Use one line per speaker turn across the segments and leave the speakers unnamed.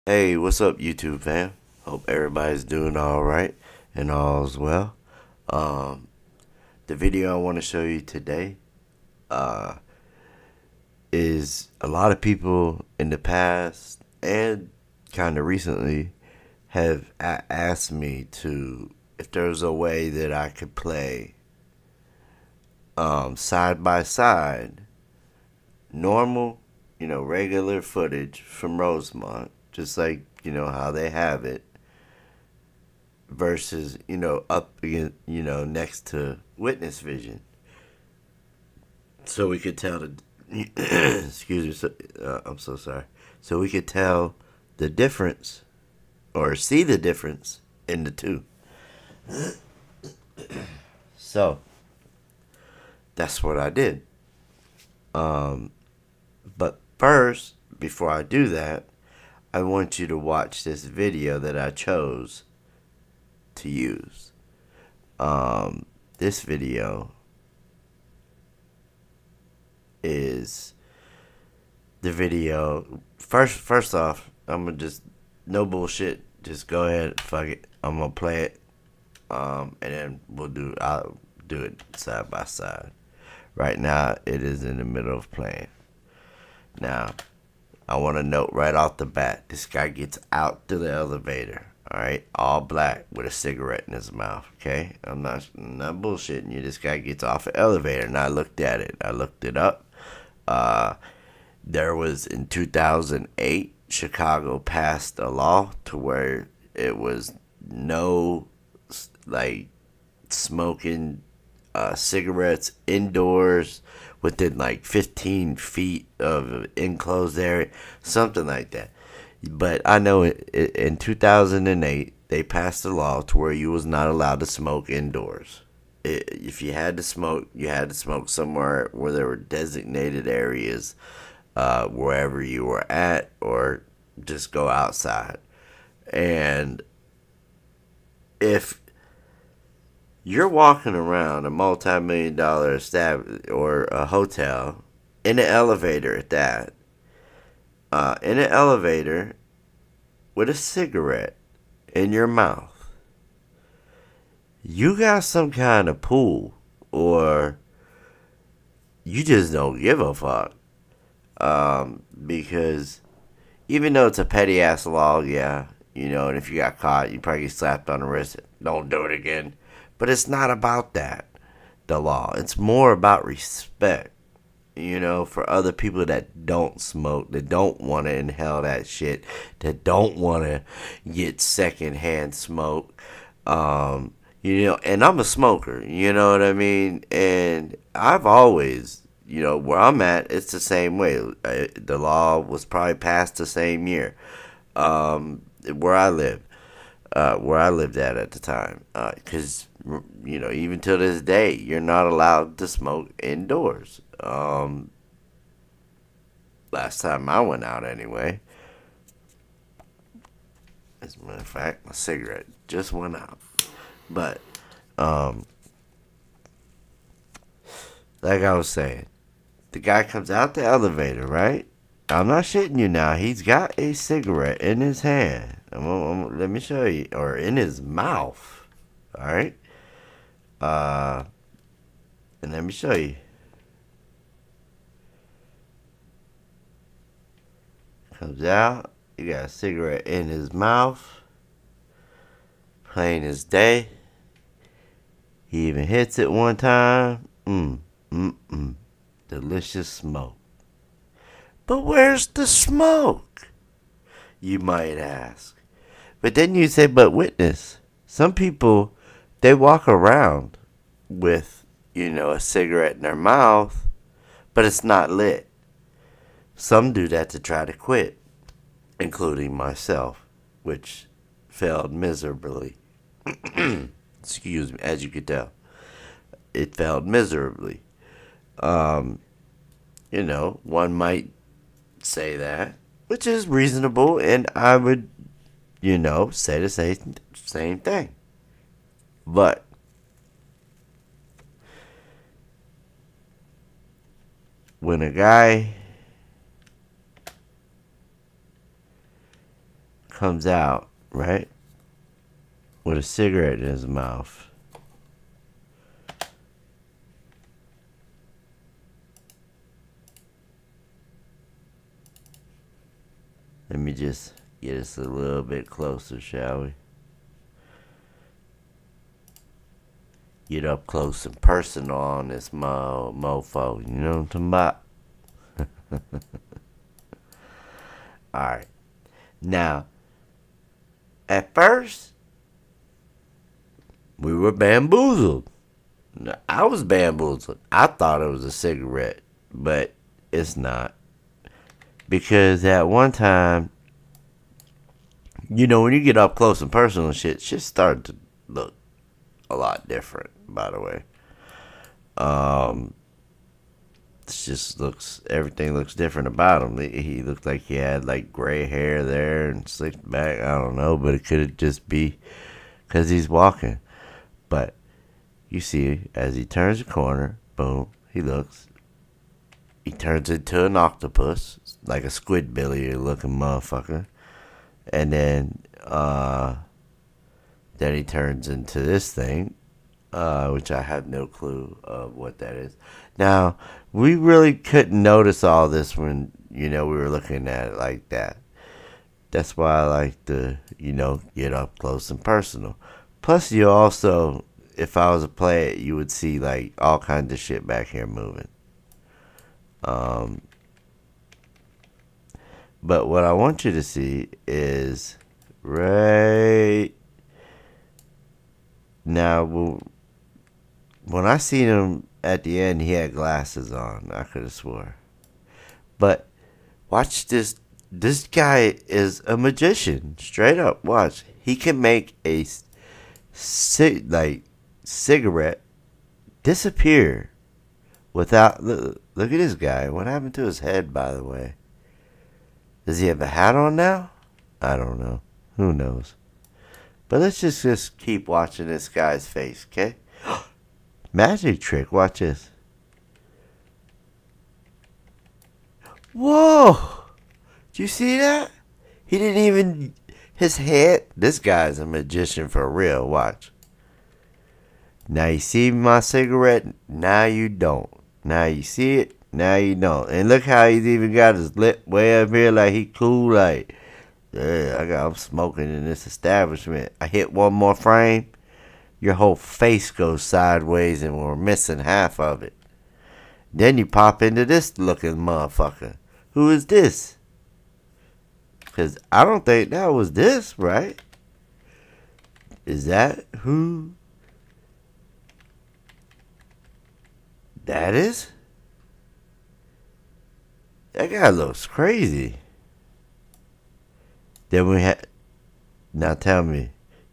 Hey, what's up, YouTube fam? Hope everybody's doing all right and all's well. Um, the video I want to show you today uh, is a lot of people in the past and kind of recently have asked me to if there's a way that I could play side by side normal, regular footage from Rosemont, just like how they have it versus up against next to witness vision, so we could tell the excuse me, I'm so sorry, so we could tell the difference or see the difference in the two. So that's what I did. But first, before I do that, I want you to watch this video that I chose to use. This video is the video. First off, I'm gonna just no bullshit. Just go ahead, fuck it. I'm gonna play it, and then I'll do it side by side. Right now, it is in the middle of playing. Now, I want to note right off the bat, this guy gets out to the elevator. All right, all black with a cigarette in his mouth. Okay, I'm not bullshitting you. This guy gets off the elevator, and I looked at it. I looked it up. There was in 2008, Chicago passed a law to where it was no like smoking cigarettes indoors within like 15 feet of enclosed area, something like that. But I know in 2008 they passed a law to where you was not allowed to smoke indoors. If you had to smoke, you had to smoke somewhere where there were designated areas, wherever you were at, or just go outside. And if you're walking around a multi-million-dollar establishment or a hotel in an elevator at that, in an elevator with a cigarette in your mouth, you got some kind of pull, or you just don't give a fuck. Because even though it's a petty ass law, yeah, and if you got caught, you probably get slapped on the wrist. Don't do it again. But it's not about that, the law. It's more about respect, for other people that don't smoke, that don't want to inhale that shit, that don't want to get secondhand smoke. And I'm a smoker, you know what I mean? And I've always, where I'm at, it's the same way. The law was probably passed the same year, where I live. Where I lived at the time, because even till this day, you're not allowed to smoke indoors. Last time I went out, anyway. As a matter of fact, my cigarette just went out. But like I was saying, the guy comes out the elevator, right? I'm not shitting you now. He's got a cigarette in his hand. Let me show you. Or in his mouth. Alright? And let me show you. Comes out. He got a cigarette in his mouth. Plain as day. He even hits it one time. Delicious smoke. But where's the smoke? You might ask. But then you say, but witness, some people, they walk around with, a cigarette in their mouth, but it's not lit. Some do that to try to quit, including myself, which failed miserably. Excuse me, as you could tell. It failed miserably. One might say that, which is reasonable, and I would, say the same thing. But when a guy comes out, right, with a cigarette in his mouth. Let me just get us a little bit closer, shall we? Get up close and personal on this mofo. You know what I'm talking about? Alright. Now, at first, we were bamboozled. I was bamboozled. I thought it was a cigarette, but it's not. Because at one time, you know, when you get up close and personal and shit started to look a lot different, by the way. It just looks, everything looks different about him. He looked like he had like gray hair there and slicked back. I don't know, but it could just be because he's walking. But you see, as he turns the corner, boom, he looks. He turns into an octopus, like a squidbilly looking motherfucker. And then he turns into this thing, which I have no clue of what that is. Now, we really couldn't notice all this when, you know, we were looking at it like that. That's why I like to, you know, get up close and personal. Plus, you also, if I was to play it, you would see, like, all kinds of shit back here moving. But what I want you to see is right now, when I seen him at the end, he had glasses on. I could have swore. But watch this. This guy is a magician. Straight up. Watch. He can make a cigarette disappear without. Look at this guy. What happened to his head, by the way? Does he have a hat on now? I don't know. Who knows? But let's just keep watching this guy's face, okay? Magic trick. Watch this. Whoa! Did you see that? He didn't even... His head... This guy's a magician for real. Watch. Now you see my cigarette? Now you don't. Now you see it? Now you don't. And look how he's even got his lip way up here like he cool. Like, yeah, I'm smoking in this establishment. I hit one more frame. Your whole face goes sideways and we're missing half of it. Then you pop into this looking motherfucker. Who is this? Because I don't think that was this, right? Is that who that is? That guy looks crazy. Then we had... Now tell me,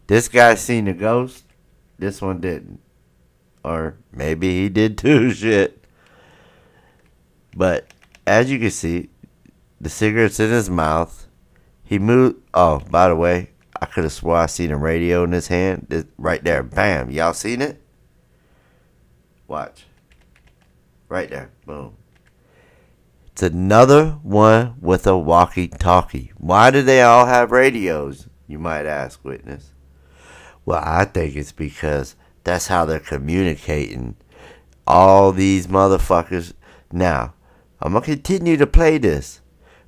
this guy seen a ghost? This one didn't. Or maybe he did too, shit. But as you can see, the cigarette's in his mouth. He moved... Oh, by the way, I could have swore I seen a radio in his hand. Right there. Bam. Y'all seen it? Watch. Right there. Boom. It's another one with a walkie-talkie. Why do they all have radios, you might ask, witness? Well, I think it's because that's how they're communicating. All these motherfuckers. Now, I'm going to continue to play this.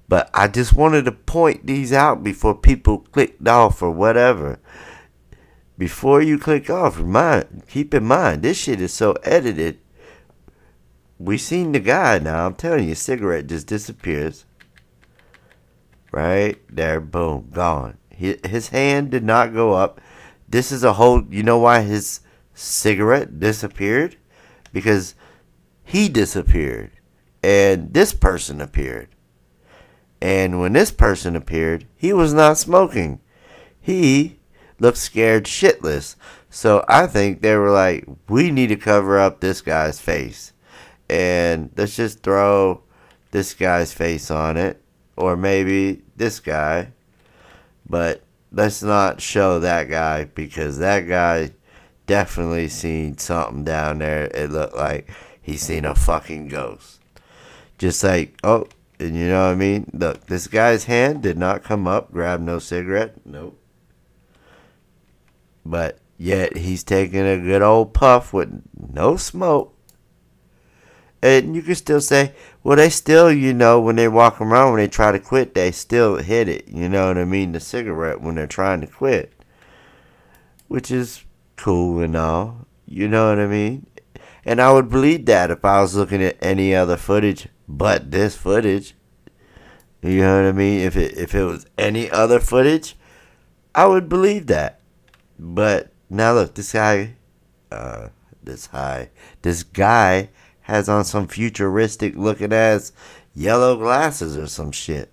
But I just wanted to point these out before people clicked off or whatever. Before you click off, keep in mind, this shit is so edited. We seen the guy now. I'm telling you, cigarette just disappears. Right there, boom, gone. His hand did not go up. This is a whole... You know why his cigarette disappeared? Because he disappeared. And this person appeared. And when this person appeared, he was not smoking. He looked scared shitless. So I think they were like, we need to cover up this guy's face. And let's just throw this guy's face on it. Or maybe this guy. But let's not show that guy. Because that guy definitely seen something down there. It looked like he seen a fucking ghost. Just like, oh, And you know what I mean? Look, this guy's hand did not come up, grab no cigarette. Nope. But yet he's taking a good old puff with no smoke. And you can still say, well, they still, when they walk around, when they try to quit, they still hit it. You know what I mean? The cigarette when they're trying to quit. Which is cool and all. You know what I mean? And I would believe that if I was looking at any other footage but this footage. You know what I mean? If it was any other footage, I would believe that. But now look, this guy has on some futuristic looking ass yellow glasses or some shit.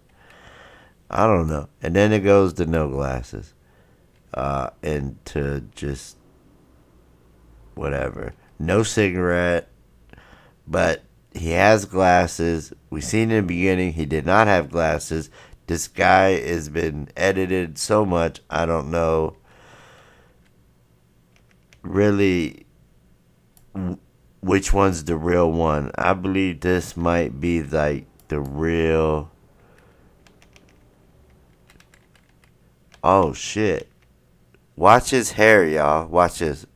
I don't know. And then it goes to no glasses. And to just whatever. No cigarette. But he has glasses. We seen in the beginning he did not have glasses. This guy has been edited so much, I don't know really which one's the real one. I believe this might be like the real. Oh shit. Watch his hair, y'all. Watch this.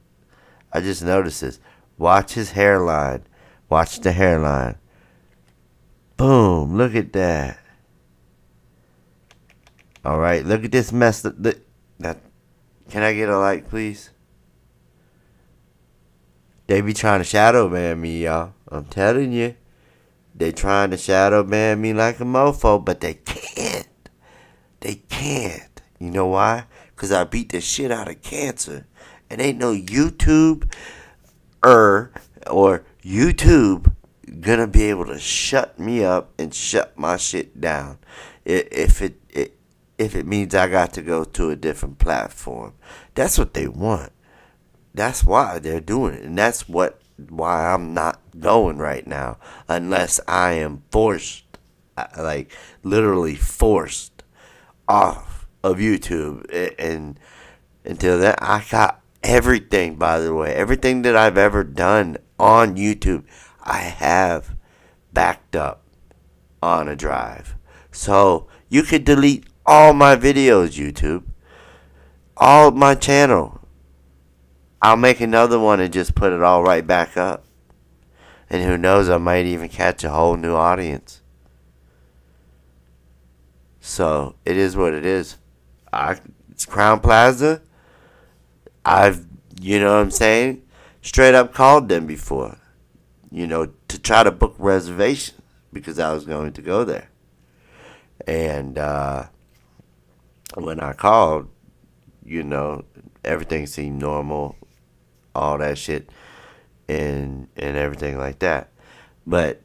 I just noticed this. Watch his hairline. Watch the hairline. Boom. Look at that. Alright, look at this mess. Can I get a like, please? They be trying to shadow ban me, y'all. I'm telling you. They trying to shadow ban me like a mofo, but they can't. They can't. You know why? Because I beat the shit out of cancer. And ain't no YouTube or YouTube gonna be able to shut me up and shut my shit down. If it means I got to go to a different platform. That's what they want. That's why they're doing it. And that's why I'm not going right now. Unless I am forced, like literally forced off of YouTube. And until then, I got everything, by the way. Everything that I've ever done on YouTube, I have backed up on a drive. So you could delete all my videos, YouTube. All my channel. I'll make another one and just put it all right back up. And who knows, I might even catch a whole new audience. So, it is what it is. It's Crown Plaza. You know what I'm saying? Straight up called them before. To try to book reservations. Because I was going to go there. And, when I called, everything seemed normal. All that shit and everything like that. But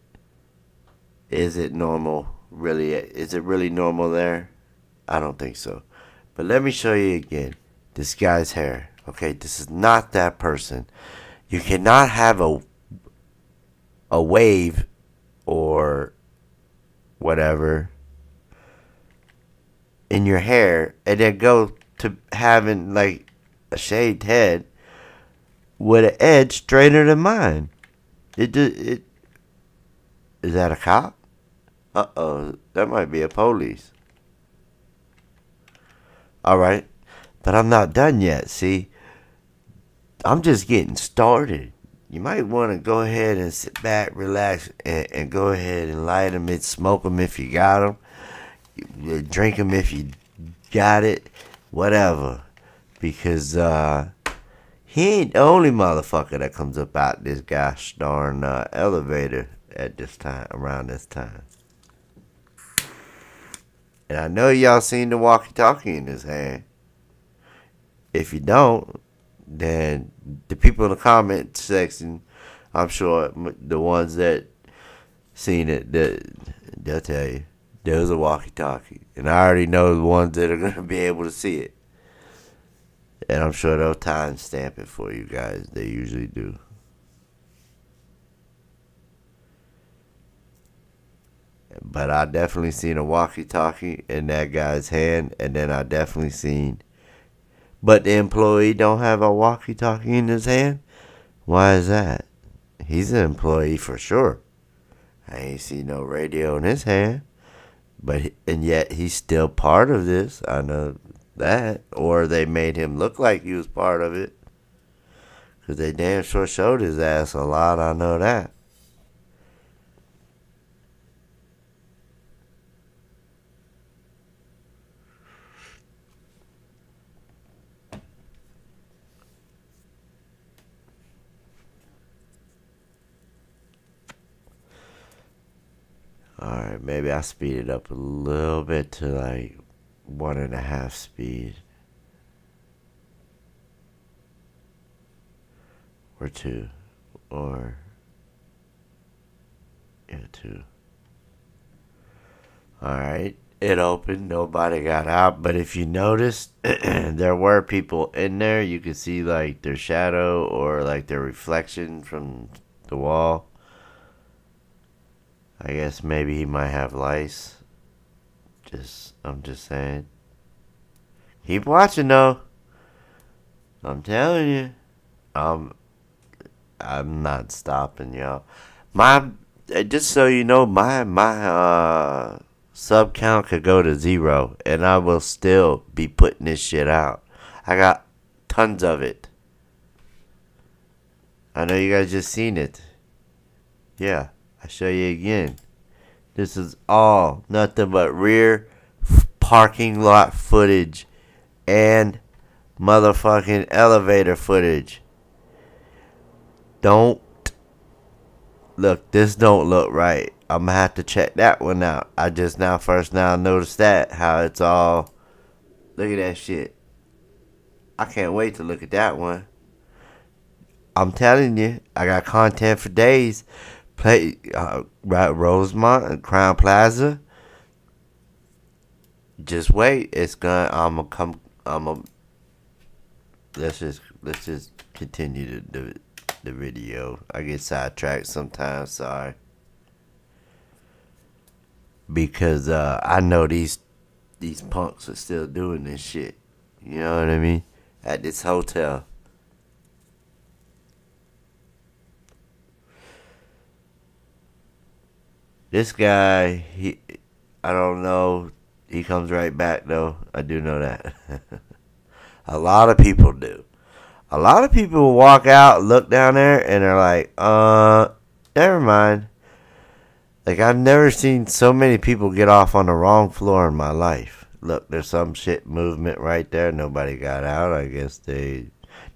is it normal? Really? Is it really normal there? I don't think so. But let me show you again. This guy's hair. Okay, this is not that person. You cannot have a wave or whatever in your hair and then go to having like a shaved head with an edge straighter than mine. Is that a cop? Uh-oh, that might be a police. Alright, but I'm not done yet, see? I'm just getting started. You might want to go ahead and sit back, relax, and go ahead and light them and smoke them if you got them. Drink them if you got it. Whatever. Because, he ain't the only motherfucker that comes up out this gosh darn elevator at this time, around this time. And I know y'all seen the walkie-talkie in his hand. If you don't, then the people in the comment section, I'm sure the ones that seen it, they'll tell you there's a walkie-talkie. And I already know the ones that are going to be able to see it. And I'm sure they'll timestamp it for you guys. They usually do. But I definitely seen a walkie-talkie in that guy's hand. And then I definitely seen... But the employee don't have a walkie-talkie in his hand? Why is that? He's an employee for sure. I ain't seen no radio in his hand. And yet he's still part of this. I know that. Or they made him look like he was part of it. Because they damn sure showed his ass a lot. I know that. Alright, maybe I speed it up a little bit to like 1.5 speed. Or 2. Or, yeah, 2. Alright, it opened. Nobody got out. But if you noticed, there were people in there. You could see like their shadow or like their reflection from the wall. I guess maybe he might have lice. I'm just saying. Keep watching though. I'm telling you. I'm not stopping, y'all. Just so you know, my sub count could go to 0, and I will still be putting this shit out. I got tons of it. I know you guys just seen it. Yeah. I show you again. This is all nothing but rear parking lot footage and motherfucking elevator footage. Don't look. This don't look right. I'm gonna have to check that one out. I just now noticed that how it's all. Look at that shit. I can't wait to look at that one. I'm telling you, I got content for days. Play Rosemont and Crown Plaza. Just wait. It's gonna. I'm gonna come. Let's just continue the video. I get sidetracked sometimes. Sorry. Because I know these punks are still doing this shit. You know what I mean? At this hotel. This guy, I don't know. He comes right back though. I do know that. A lot of people do. A lot of people walk out, look down there, and they're like, never mind. Like, I've never seen so many people get off on the wrong floor in my life. Look, there's some shit movement right there. Nobody got out. I guess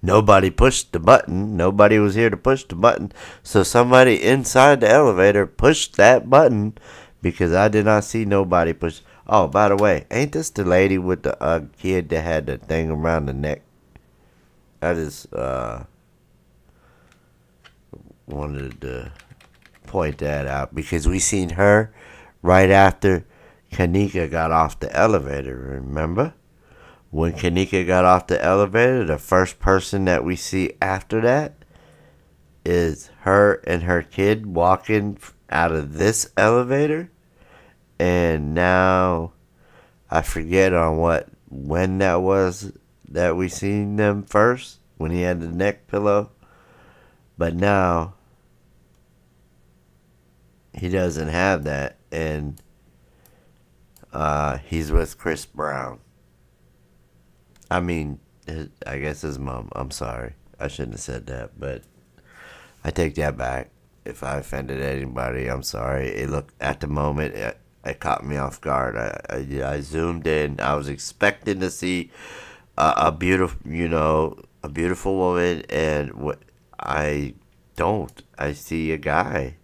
nobody pushed the button. Nobody was here to push the button. So somebody inside the elevator pushed that button because I did not see nobody push. Oh, by the way, ain't this the lady with the kid that had the thing around the neck? I just wanted to point that out because we seen her right after Kenneka got off the elevator, remember? When Kenneka got off the elevator, the first person that we see after that is her and her kid walking out of this elevator. And now, I forget when that was that we seen them first, when he had the neck pillow. But now, he doesn't have that, and he's with Chris Brown. I mean, I guess his mom. I'm sorry. I shouldn't have said that, but I take that back. If I offended anybody, I'm sorry. It looked, at the moment, it caught me off guard. I zoomed in. I was expecting to see a beautiful woman, and what I don't. I see a guy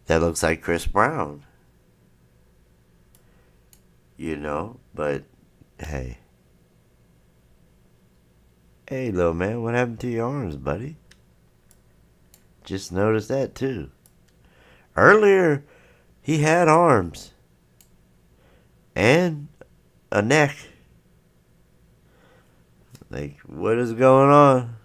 that looks like Chris Brown. But hey. Hey, little man, what happened to your arms, buddy? Just noticed that, too. Earlier, he had arms. And a neck. Like, what is going on?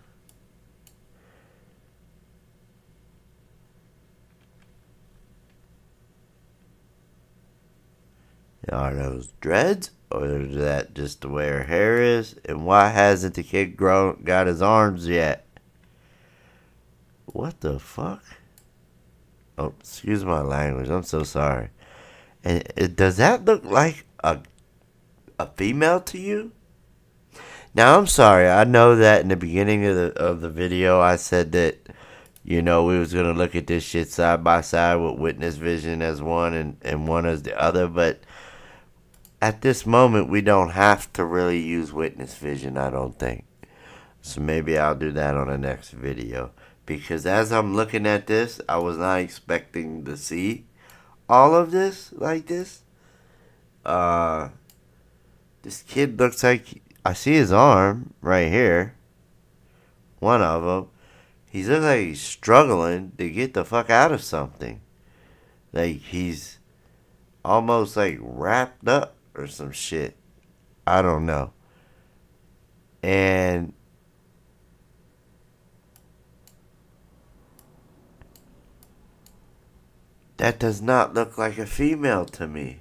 Are those dreads? Or is that just the way her hair is? And why hasn't the kid got his arms yet? What the fuck? Oh, excuse my language. I'm so sorry. And does that look like a female to you? Now I'm sorry. I know that in the beginning of the video I said that we was gonna look at this shit side by side with witness vision as one and one as the other, but at this moment we don't have to really use witness vision, I don't think. So maybe I'll do that on the next video. Because as I'm looking at this, I was not expecting to see all of this like this. This kid looks like, I see his arm right here. One of them. He looks like he's struggling to get the fuck out of something. Like he's almost like wrapped up or some shit. I don't know. And that does not look like a female to me.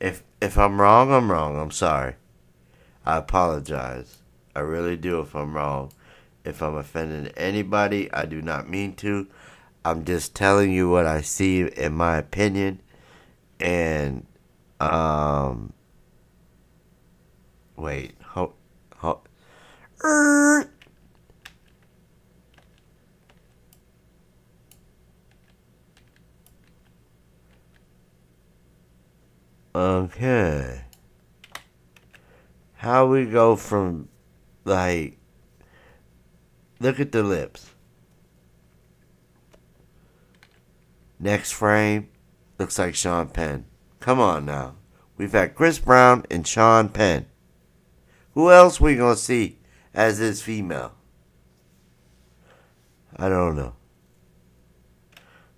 If I'm wrong, I'm wrong. I'm sorry. I apologize. I really do if I'm wrong. If I'm offending anybody, I do not mean to. I'm just telling you what I see in my opinion. And wait, okay. How we go from, like, look at the lips. Next frame, looks like Sean Penn. Come on now. We've had Chris Brown and Sean Penn. Who else we gonna see as this female? I don't know.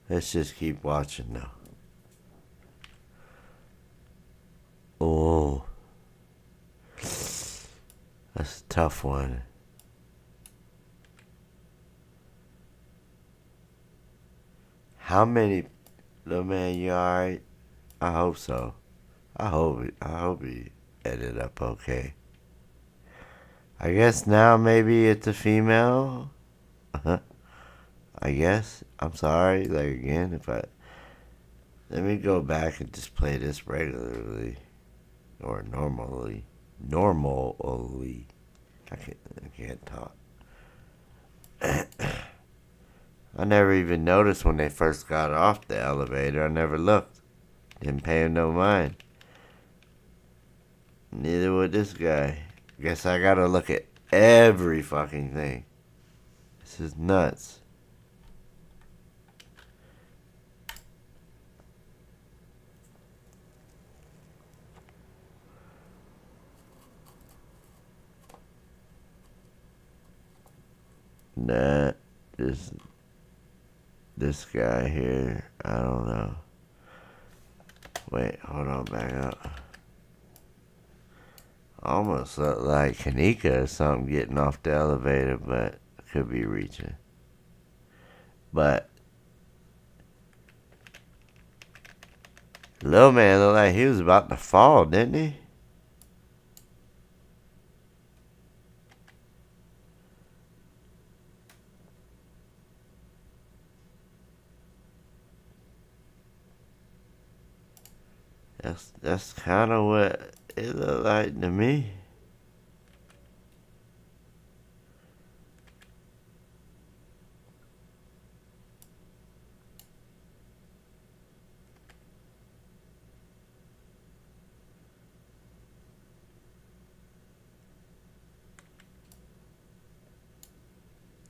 Let's just keep watching now. Oh. That's a tough one. How many, little man, you alright? I hope so. I hope he ended up okay. I guess now maybe it's a female. I guess. I'm sorry. Like again, let me go back and just play this regularly or normally. I can't talk. I never even noticed when they first got off the elevator. I never looked. Didn't pay him no mind. Neither would this guy. Guess I gotta look at every fucking thing. This is nuts. Nah, this guy here, I don't know. Wait, hold on, back up. Almost look like Kenneka or something getting off the elevator, but could be reaching. But little man looked like he was about to fall, didn't he? That's kind of what it looked like to me.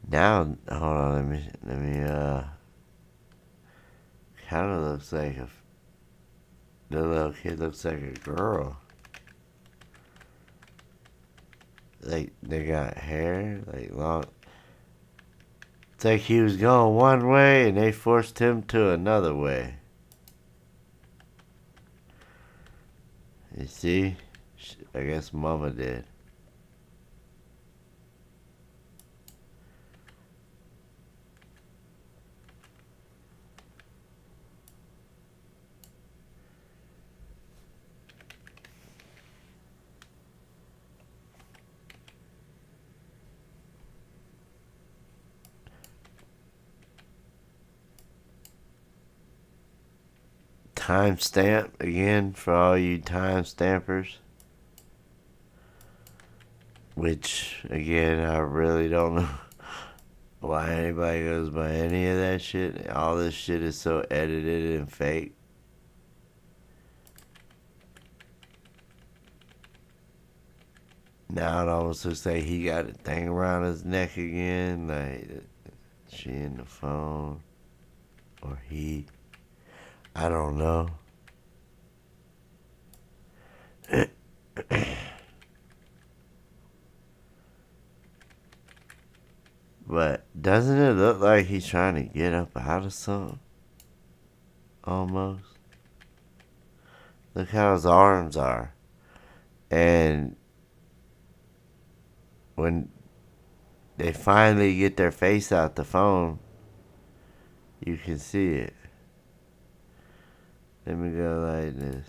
Now, hold on, let me, kind of looks like the little kid looks like a girl. Like, they got hair, like long. It's like he was going one way and they forced him to another way. You see? I guess Mama did. timestamp again for all you timestampers. Which, again, I really don't know why anybody goes by any of that shit. All this shit is so edited and fake. Now it almost looks like he got a thing around his neck again. Like, she in the phone. Or he. I don't know. But doesn't it look like he's trying to get up out of something? Almost. Look how his arms are. And when they finally get their face out the phone, you can see it. Let me go like this.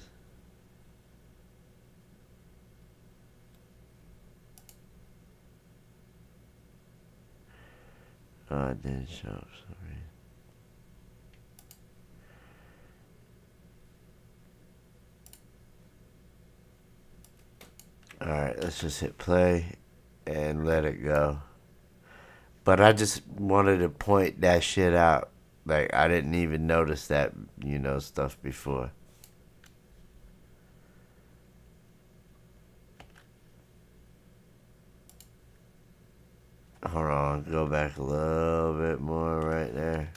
Oh, it didn't show up for some reason. Alright, let's just hit play and let it go. But I just wanted to point that shit out. Like, I didn't even notice that, stuff before. Hold on, go back a little bit more right there.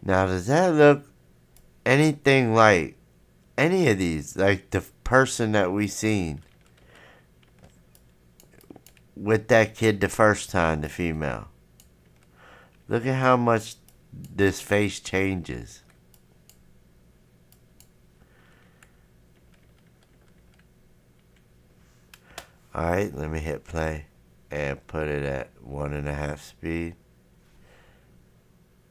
Now, does that look anything like any of these? Like the person that we seen with that kid the first time, the female. Look at how much this face changes. Alright, let me hit play and put it at 1.5 speed.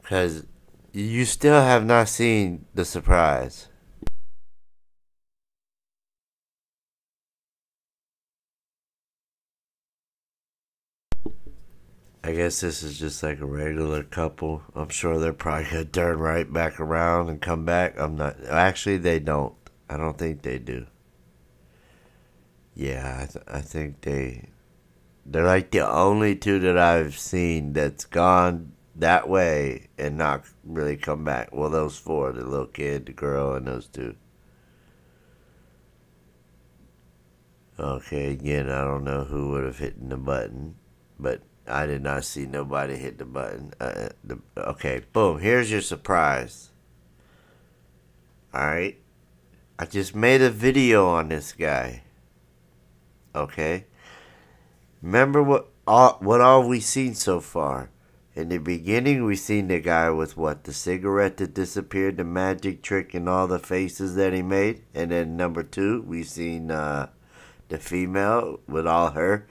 Because you still have not seen the surprise. I guess this is just like a regular couple. I'm sure they're probably going to turn right back around and come back. I'm not. Actually, they don't. I don't think they do. Yeah, I think they're like the only two that I've seen that's gone that way and not really come back. Well, those four, the little kid, the girl, and those two. Okay, again, I don't know who would have hit the button, but I did not see nobody hit the button. Okay, boom, here's your surprise. Alright, I just made a video on this guy. Okay, remember what all we seen so far? In the beginning, we seen the guy with what? The cigarette that disappeared, the magic trick, and all the faces that he made. And then number 2, we seen the female with all her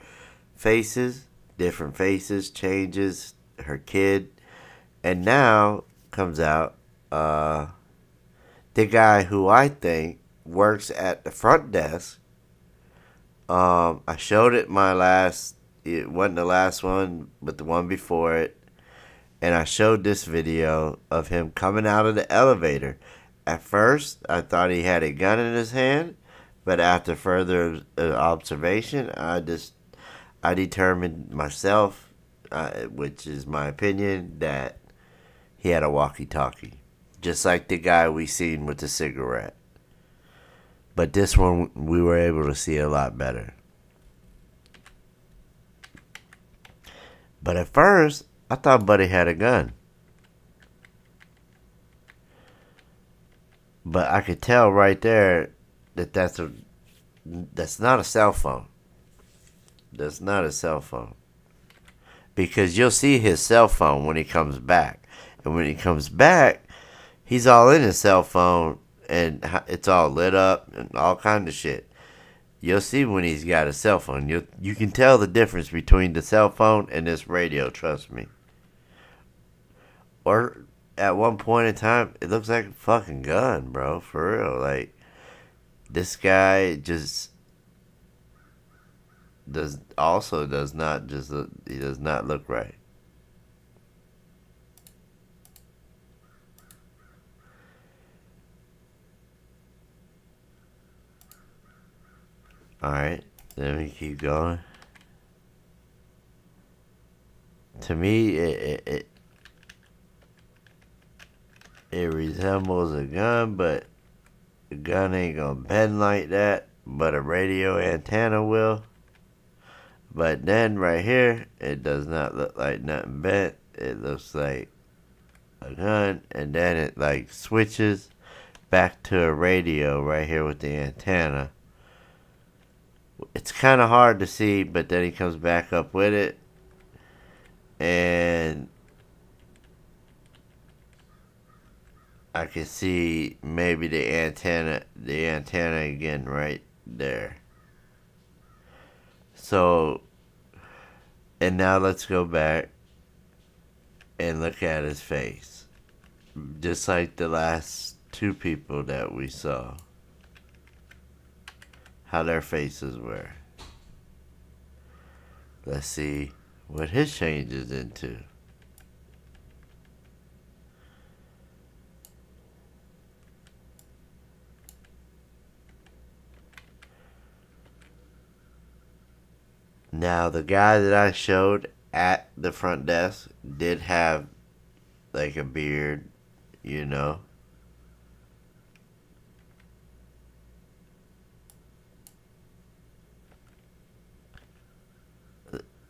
faces, different faces, changes, her kid. And now comes out the guy who I think works at the front desk. I showed it it wasn't the last one, but the one before it. And I showed this video of him coming out of the elevator. At first, I thought he had a gun in his hand, but after further observation, I determined myself, which is my opinion, that he had a walkie-talkie, just like the guy we seen with the cigarette. But this one, we were able to see a lot better. But at first, I thought Buddy had a gun. But I could tell right there that that's not a cell phone. That's not a cell phone. Because you'll see his cell phone when he comes back. And when he comes back, he's all in his cell phone and it's all lit up and all kind of shit. you'll see when he's got a cell phone. You can tell the difference between the cell phone and this radio. Trust me. Or at one point in time, it looks like a fucking gun, bro. For real, like this guy just does not he does not look right. All right, let me keep going. To me, it resembles a gun, but a gun ain't gonna bend like that. But a radio antenna will. But then right here, it does not look like nothing bent. It looks like a gun, and then it like switches back to a radio right here with the antenna. It's kind of hard to see, but then he comes back up with it, and I can see maybe the antenna again right there. So, and now let's go back and look at his face. Just like the last two people that we saw. How their faces were. Let's see what his changes into. Now, the guy that I showed at the front desk did have like a beard, you know.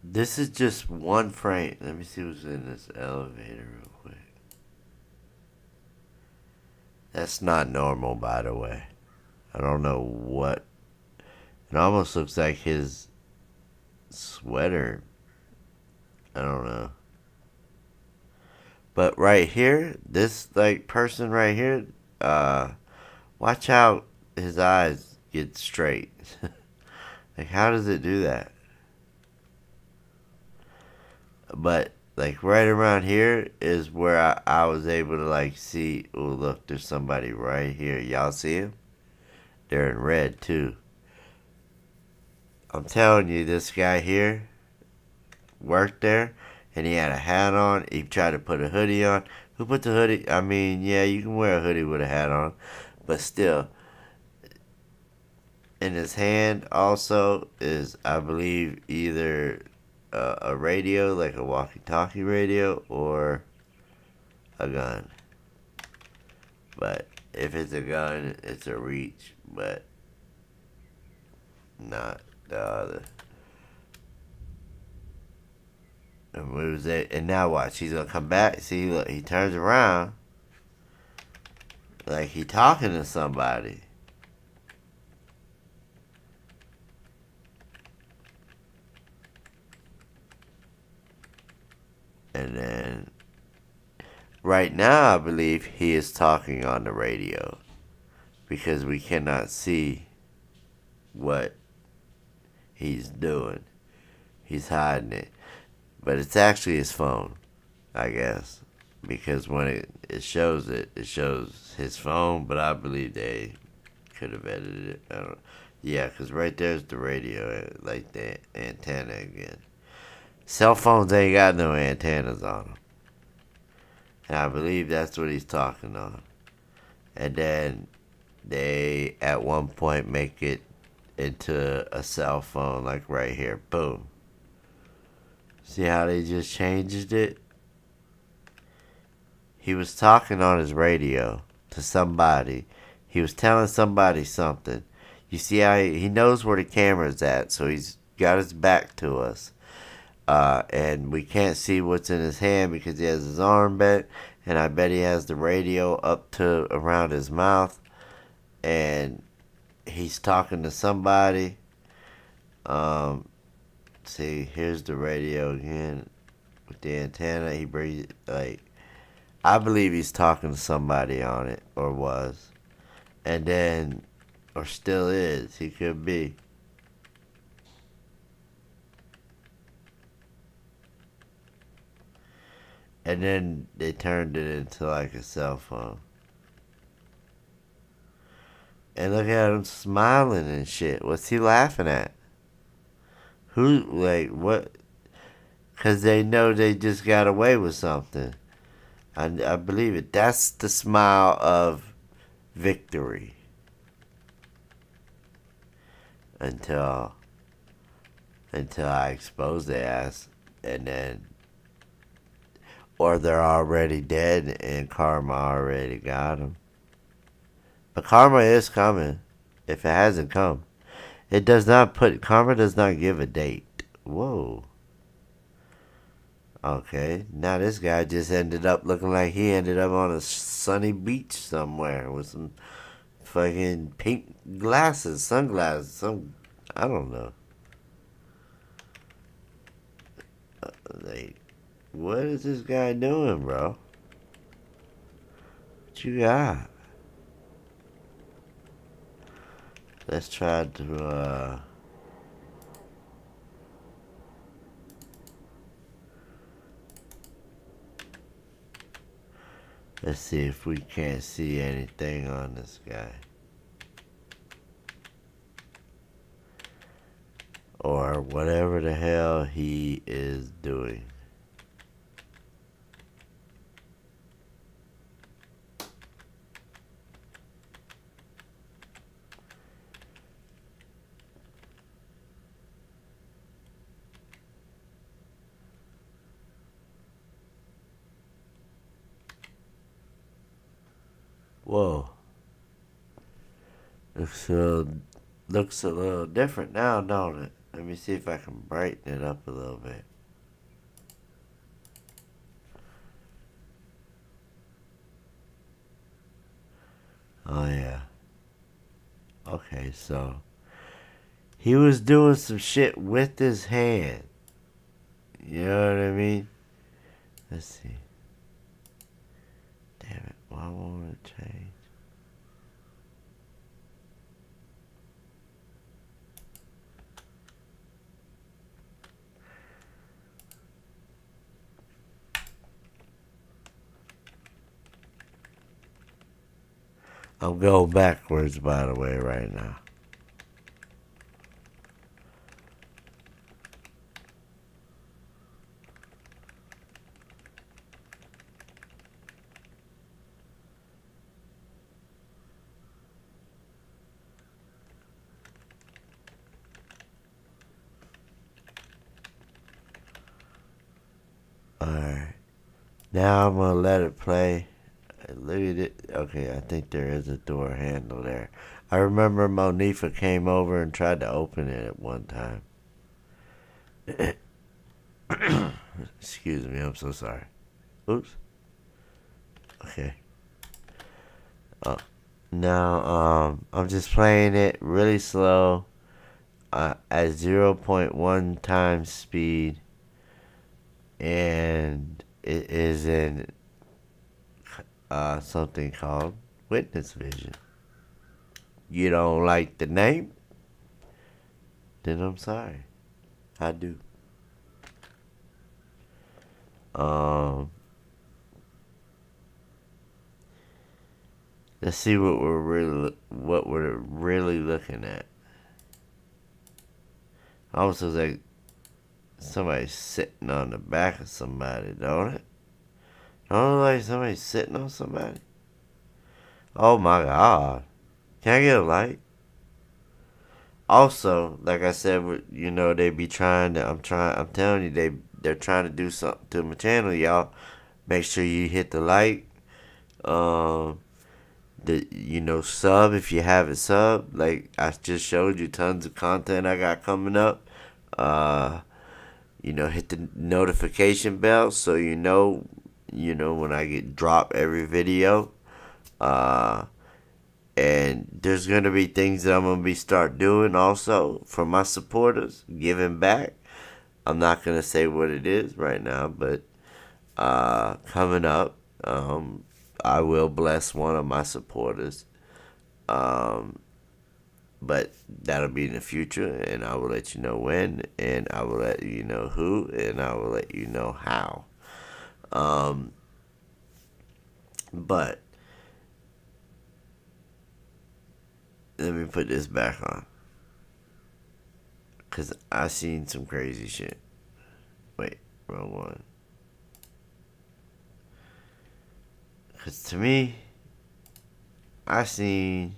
This is just one frame. Let me see what's in this elevator real quick. That's not normal, by the way. I don't know what. It almost looks like his sweater. I don't know. But right here, this like person right here, watch out his eyes get straight. Like, how does it do that? But like right around here is where I was able to like see. Oh, look, there's somebody right here. Y'all see him? They're in red too. I'm telling you, this guy here worked there, and he had a hat on. He tried to put a hoodie on. Who put the hoodie? I mean, yeah, you can wear a hoodie with a hat on, but still, in his hand also is, I believe, either a radio, like a walkie-talkie radio, or a gun. But if it's a gun, it's a reach, but not the other. And moves it, and now watch. He's gonna come back. See, look, he turns around like he talking to somebody. And then, right now, I believe he is talking on the radio because we cannot see what he's doing. He's hiding it. But it's actually his phone, I guess. Because when it shows it shows his phone, but I believe they could have edited it. I don't. Yeah, because right there's the radio, like the antenna again. Cell phones ain't got no antennas on them. And I believe that's what he's talking on. And then they, at one point, make it into a cell phone, like right here. Boom. See how they just changed it? He was talking on his radio to somebody. He was telling somebody something. You see how he knows where the camera's at, so he's got his back to us. And we can't see what's in his hand because he has his arm bent, and I bet he has the radio up to around his mouth, and he's talking to somebody. See, here's the radio again with the antenna. He breathes, like, I believe he's talking to somebody on it, or was, and then, or still is. He could be. And then they turned it into like a cell phone. And look at him smiling and shit. What's he laughing at? Who, like, what? Because they know they just got away with something. I believe it. That's the smile of victory. Until I expose their ass. And then, or they're already dead and karma already got them. But karma is coming. If it hasn't come. It does not put, karma does not give a date. Whoa. Okay, now this guy just ended up looking like he ended up on a sunny beach somewhere with some fucking pink glasses, sunglasses, I don't know. Like, what is this guy doing, bro? What you got? Let's try to, let's see if we can't see anything on this guy. Or whatever the hell he is doing. Whoa. Looks a little different now, don't it? Let me see if I can brighten it up a little bit. Oh, yeah. Okay, so he was doing some shit with his hand. You know what I mean? Let's see. Damn it, why won't it change? I'm going backwards, by the way, right now. Alright. Now I'm going to let it play. Look at it. Okay, I think there is a door handle there. I remember Monifa came over and tried to open it at one time. Excuse me, I'm so sorry. Oops. Okay. Now, I'm just playing it really slow at 0.1 times speed. And it is in something called witness vision. You don't like the name? Then I'm sorry. I do. Let's see what we're really looking at. Also, like somebody sitting on the back of somebody, don't it? Don't it look like somebody sitting on somebody? Oh my God! Can I get a light? Also, like I said, you know they be trying to. I'm telling you, they're trying to do something to my channel, y'all. Make sure you hit the like. Sub if you haven't sub. Like I just showed you, tons of content I got coming up. Hit the notification bell so you know when I drop every video. And there's gonna be things that I'm gonna start doing also for my supporters, giving back. I'm not gonna say what it is right now, but coming up, I will bless one of my supporters. But that'll be in the future, and I will let you know when, and I will let you know who, and I will let you know how. Um, but let me put this back on. Because I seen some crazy shit. Wait, wrong one. Because to me, I seen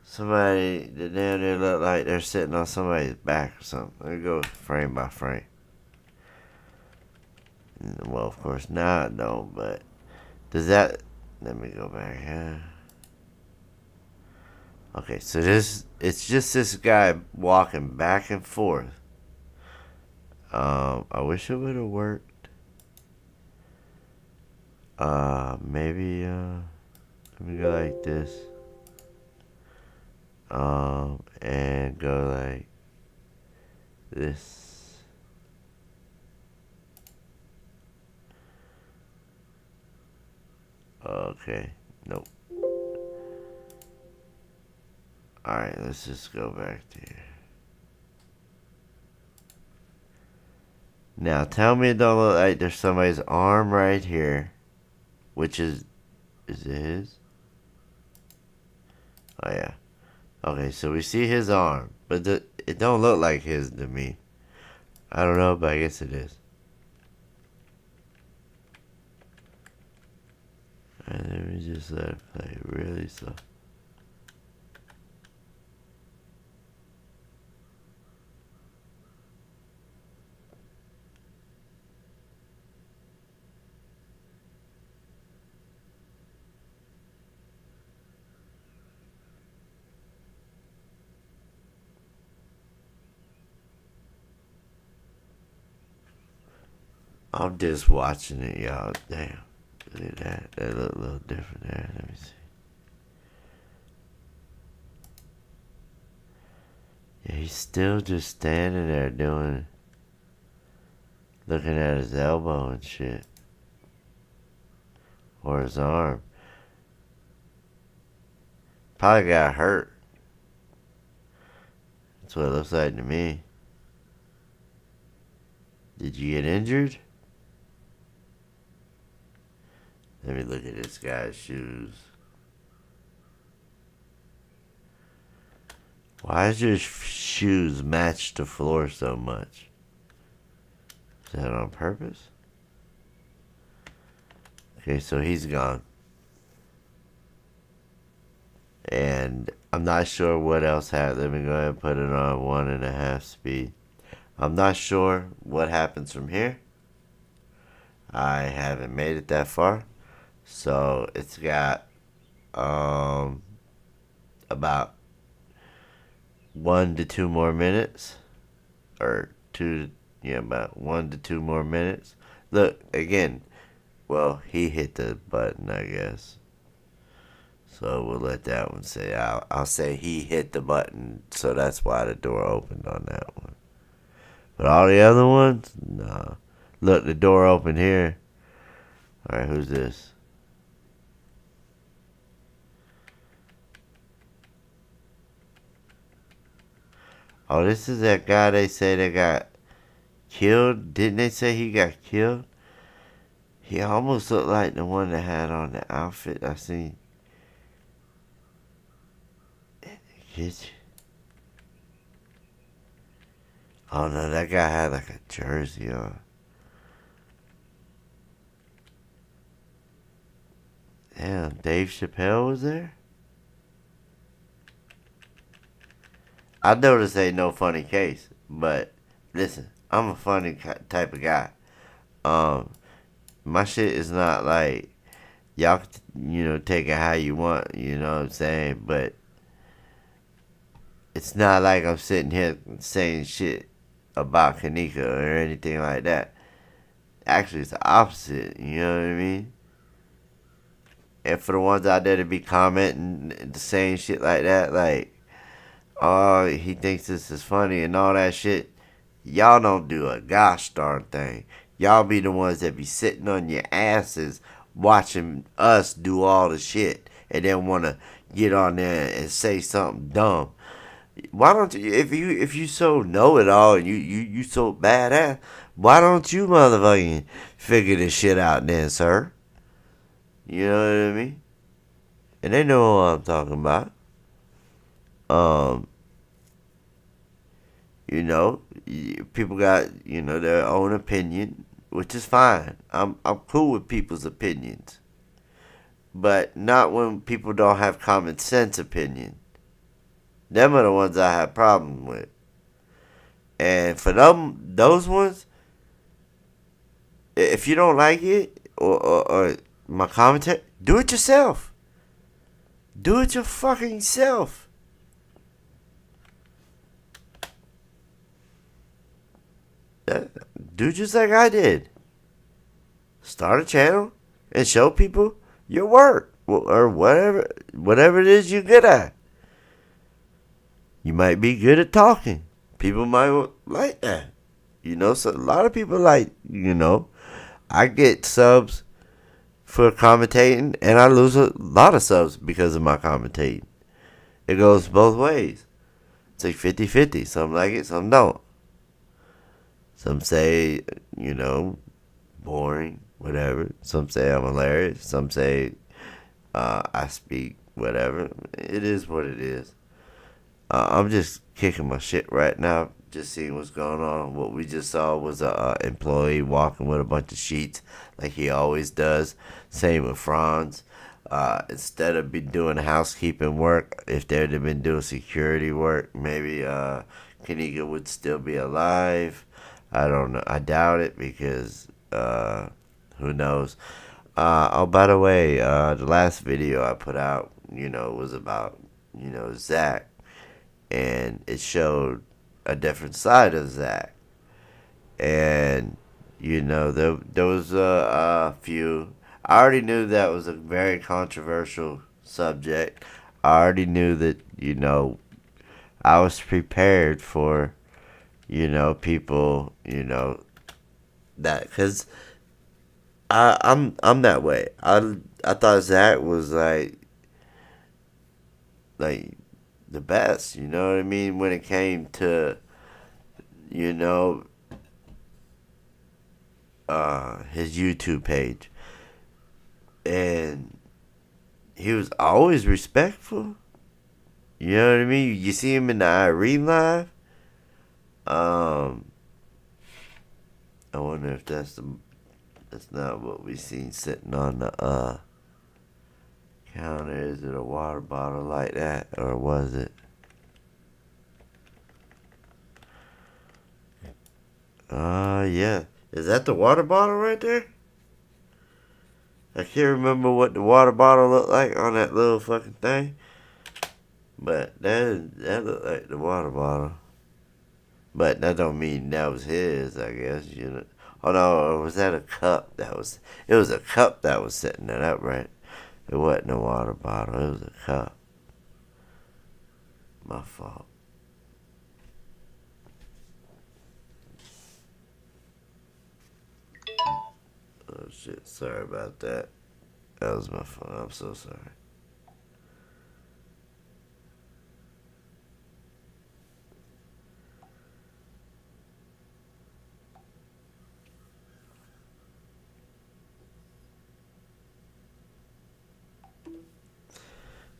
somebody that down there look like they're sitting on somebody's back or something. Let me go frame by frame. Well, of course, now I don't, but does that... Let me go back here. Okay, so it's just this guy walking back and forth. I wish it would have worked. Maybe, let me go like this. And go like this. Okay, nope. Alright, let's just go back to here. Now, tell me it don't look like there's somebody's arm right here. Which is it his? Oh, yeah. Okay, so we see his arm. But it don't look like his to me. I don't know, but I guess it is. Alright, let me just let it play really slow. I'm just watching it, y'all. Damn. Look at that. That look a little different there. Let me see. Yeah, he's still just standing there looking at his elbow and shit. Or his arm. Probably got hurt. That's what it looks like to me. Did you get injured? Let me look at this guy's shoes. Why does your shoes match the floor so much? Is that on purpose? Okay, so he's gone. And I'm not sure what else happened. Let me go ahead and put it on 1.5 speed. I'm not sure what happens from here. I haven't made it that far. So it's got about 1 to 2 more minutes. Or about 1 to 2 more minutes. Look, again, well, he hit the button, I guess. So we'll let that one say. I'll say he hit the button, so that's why the door opened on that one. But all the other ones, nah. Look, the door open here. All right, who's this? Oh, this is that guy they say they got killed. Didn't they say he got killed? He almost looked like the one that had on the outfit I seen in the kitchen. Oh no, that guy had like a jersey on. Damn, Dave Chappelle was there? I know this ain't no funny case, but listen, I'm a funny type of guy. My shit is not like y'all, take it how you want, you know what I'm saying? But it's not like I'm sitting here saying shit about Kenneka or anything like that. Actually, it's the opposite, you know what I mean? And for the ones out there to be commenting the same shit like that, like, oh, he thinks this is funny and all that shit, y'all don't do a gosh darn thing. Y'all be the ones that be sitting on your asses watching us do all the shit and then want to get on there and say something dumb. Why don't you, if you so know it all and you so badass, why don't you motherfucking figure this shit out then, sir. You know what I mean? And they know what I'm talking about. Um, you know, people got, their own opinion, which is fine. I'm cool with people's opinions. But not when people don't have common sense opinion. Them are the ones I have problems with. And for those ones, if you don't like it or my commentary, do it yourself. Do it your fucking self. Do just like I did. Start a channel and show people your work or whatever it is you're good at. You might be good at talking. People might like that. So a lot of people like, I get subs for commentating and I lose a lot of subs because of my commentating. It goes both ways. It's like 50-50. Some like it, some don't. Some say, boring, whatever. Some say I'm hilarious. Some say I speak, whatever. It is what it is. I'm just kicking my shit right now, just seeing what's going on. What we just saw was a employee walking with a bunch of sheets like he always does. Same with Franz. Instead of be doing housekeeping work, if they'd have been doing security work, maybe Kenneka would still be alive. I don't know. I doubt it because who knows. By the way, the last video I put out, was about, Zach. And it showed a different side of Zach. And, there was a few. I already knew that was a very controversial subject. I already knew that, I was prepared for, people, that. Because I'm that way. I thought Zach was like the best, you know what I mean, when it came to, his YouTube page. And he was always respectful. You know what I mean? You see him in the Irene live. I wonder if that's not what we seen sitting on the counter. Is it a water bottle like that, or was it? Yeah. Is that the water bottle right there? I can't remember what the water bottle looked like on that little fucking thing, but that looked like the water bottle. But that don't mean that was his, I guess. Oh no, or was that a cup? It was a cup that was sitting there, that right? It wasn't a water bottle. It was a cup. My fault. Oh shit, sorry about that. That was my fault. I'm so sorry.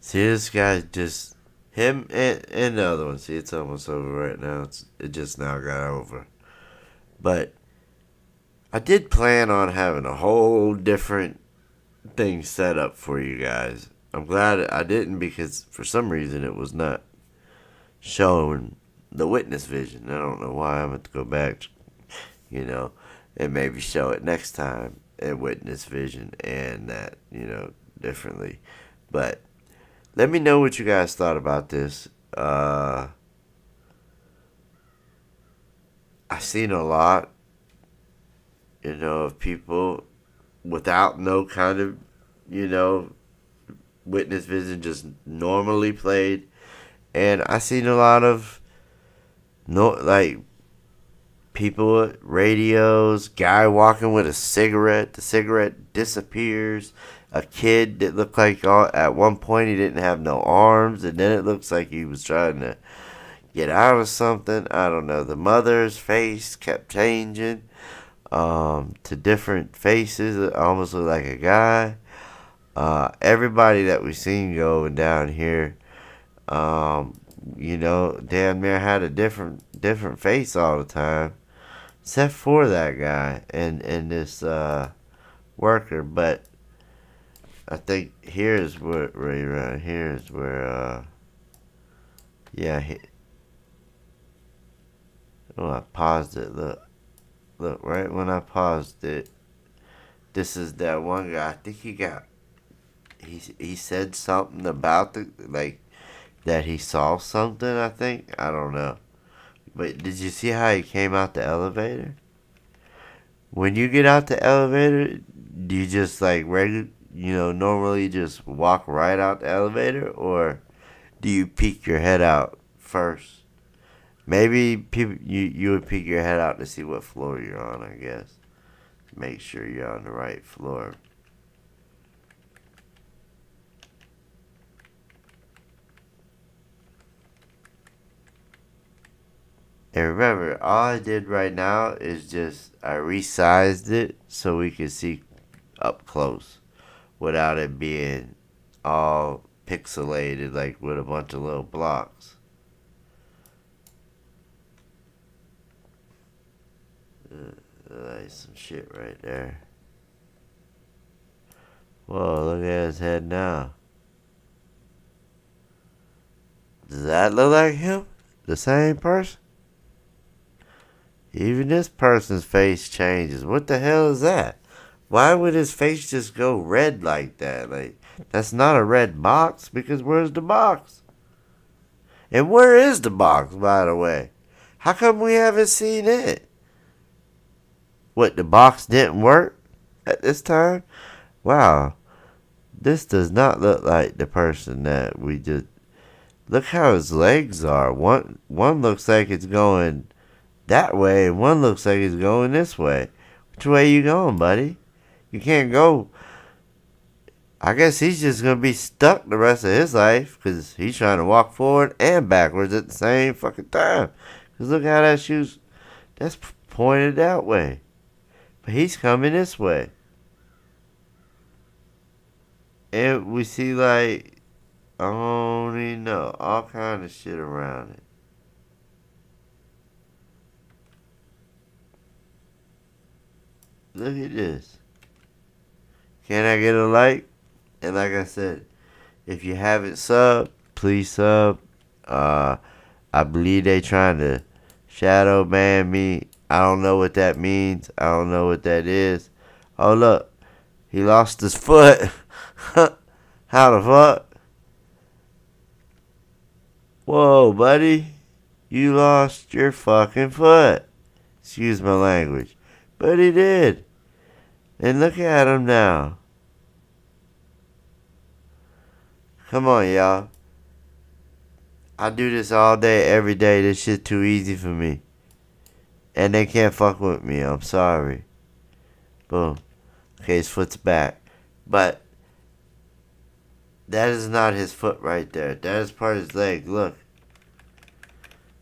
See, this guy just, him and the other one. See, it's almost over right now. It just now got over. But I did plan on having a whole different thing set up for you guys. I'm glad I didn't, because for some reason it was not showing the witness vision. I don't know why. I'm going to go back, and maybe show it next time in witness vision and that, differently. But let me know what you guys thought about this. I've seen a lot, of people without no kind of, witness vision, just normally played. And I seen a lot of, people at radios, guy walking with a cigarette. The cigarette disappears. A kid that looked like at one point he didn't have no arms, and then it looks like he was trying to get out of something. I don't know. The mother's face kept changing. to different faces. It almost looked like a guy. Everybody that we seen going down here, damn near had a different face all the time, except for that guy and this worker. But I think here's where right around here is where yeah. Oh, I paused it. Look, right when I paused it, this is that one guy. I think he said something about that he saw something. I think, I don't know. But did you see how he came out the elevator? When you get out the elevator, do you just normally just walk right out the elevator, or do you peek your head out first? Maybe you would peek your head out to see what floor you're on, I guess. Make sure you're on the right floor. And remember, all I did right now is just I resized it so we could see up close without it being all pixelated like with a bunch of little blocks. That's some shit right there. Whoa, look at his head now. Does that look like him? The same person? Even this person's face changes. What the hell is that? Why would his face just go red like that? Like, that's not a red box, because where's the box? And where is the box, by the way? How come we haven't seen it? What, the box didn't work at this time? Wow. This does not look like the person that we just... Look how his legs are. One looks like it's going that way, and one looks like it's going this way. Which way you going, buddy? You can't go. I guess he's just going to be stuck the rest of his life, because he's trying to walk forward and backwards at the same fucking time. Because look how that shoe's... That's pointed that way. But he's coming this way. And we see, like, I don't even know, all kind of shit around it. Look at this. Can I get a like? And like I said, if you haven't subbed, please sub. I believe they trying to shadow ban me. I don't know what that means. I don't know what that is. Oh, look. He lost his foot. How the fuck? Whoa, buddy. You lost your fucking foot. Excuse my language. But he did. And look at him now. Come on, y'all. I do this all day, every day. This shit too easy for me. And they can't fuck with me. I'm sorry. Boom. Okay, his foot's back. But that is not his foot right there. That is part of his leg. Look.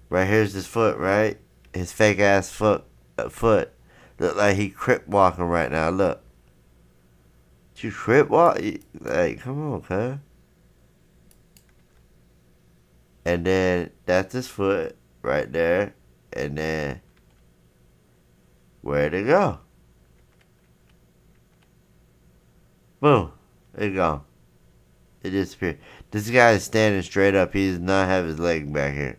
Right here's his foot, right? His fake ass foot. Look like he crip walking right now. Look. You crip walk? Like, come on, cuz. And then that's his foot right there. And then where'd it go? Boom. It gone. It disappeared. This guy is standing straight up. He does not have his leg back here.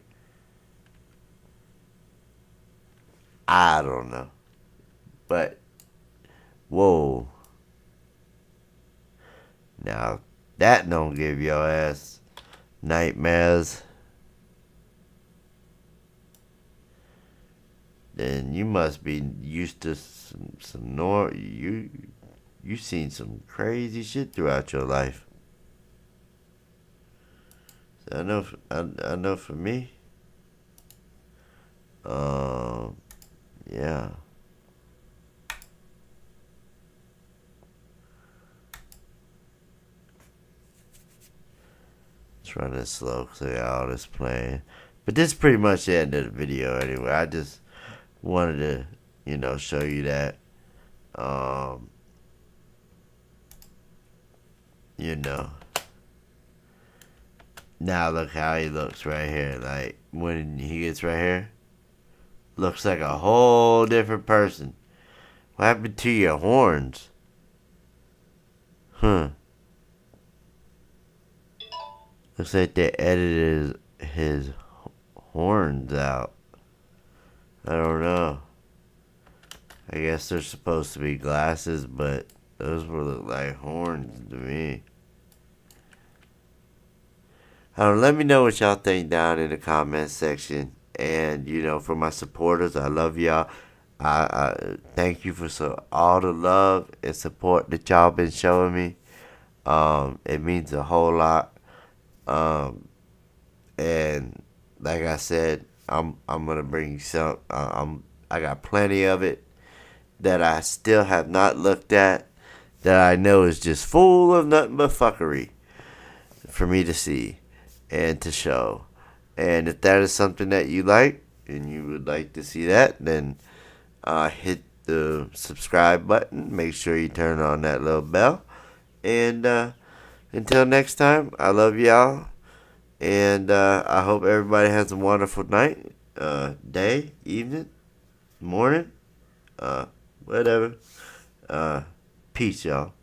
I don't know. But, whoa. Now, that don't give your ass nightmares. Then you must be used to some you seen some crazy shit throughout your life. So I know for me. Yeah. Let's run this slow because I got all this playing. But this is pretty much the end of the video anyway. I just wanted to show you that. Um, you know. Now look how he looks right here. Like when he gets right here, looks like a whole different person. What happened to your horns? Huh. Looks like they edited his horns out. I don't know. I guess they're supposed to be glasses, but those would look like horns to me. Let me know what y'all think down in the comment section. And, for my supporters, I love y'all. I thank you for all the love and support that y'all been showing me. It means a whole lot. And like I said, I'm gonna bring you some. I got plenty of it that I still have not looked at, that I know is just full of nothing but fuckery for me to see and to show. And if that is something that you like and you would like to see that, then hit the subscribe button. Make sure you turn on that little bell. And until next time, I love y'all. And I hope everybody has a wonderful night, day, evening, morning, whatever. Peace, y'all.